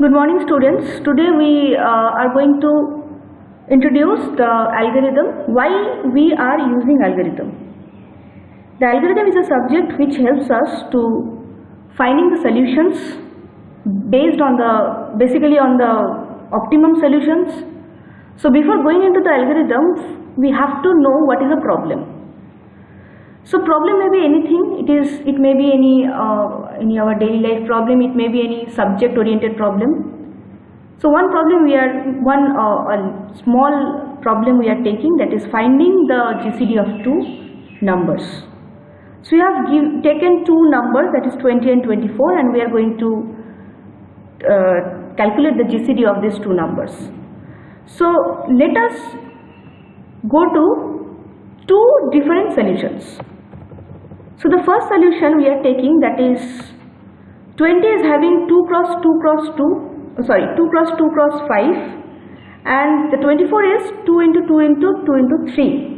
Good morning, students. Today we are going to introduce the algorithm, why we are using algorithm. The algorithm is a subject which helps us to finding the solutions based on basically on the optimum solutions. So before going into the algorithm, we have to know what is a problem. So problem may be anything. It may be any our daily life problem. It may be any subject oriented problem. So one problem a small problem we are taking, that is finding the GCD of two numbers. So we have taken two numbers, that is 20 and 24, and we are going to calculate the GCD of these two numbers. So let us go to two different solutions. So the first solution we are taking, that is 20 is having 2 cross 2 cross 2 cross 2 cross 5, and the 24 is 2 into 2 into 2 into 3.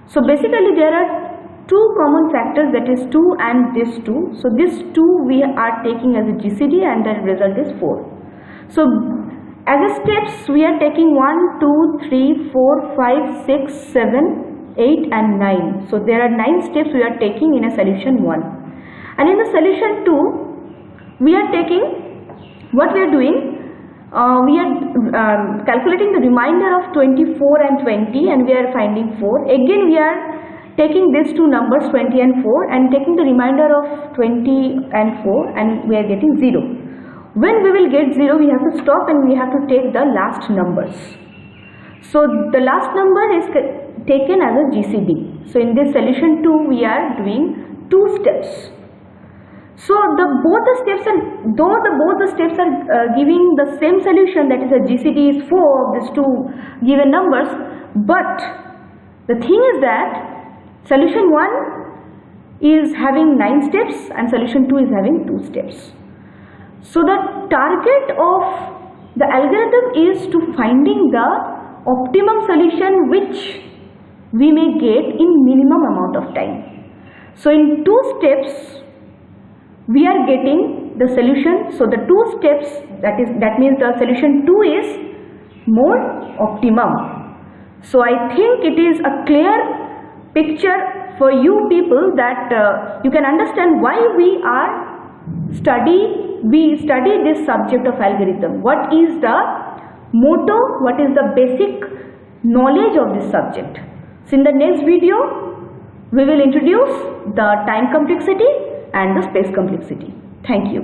So basically there are two common factors, that is 2 and this 2. So this 2 we are taking as a GCD and the result is 4. So as a steps we are taking 1, 2, 3, 4, 5, 6, 7, 8 and 9. So there are 9 steps we are taking in a solution 1. And in the solution 2, we are taking, what we are doing, we are calculating the remainder of 24 and 20, and we are finding 4. Again we are taking these two numbers 20 and 4 and taking the remainder of 20 and 4, and we are getting 0. When we will get 0, we have to stop and we have to take the last numbers. So the last number is taken as a GCD. So in this solution 2 we are doing two steps. So both the steps are giving the same solution, that is a GCD is 4 of these two given numbers, but the thing is that solution 1 is having 9 steps and solution 2 is having 2 steps. So the target of the algorithm is to finding the optimum solution which we may get in minimum amount of time. So in 2 steps we are getting the solution. So the 2 steps, that means the solution 2 is more optimum. So I think it is a clear picture for you people that you can understand why we study this subject of algorithm. What is the motto, what is the basic knowledge of this subject. So in the next video we will introduce the time complexity and the space complexity. Thank you.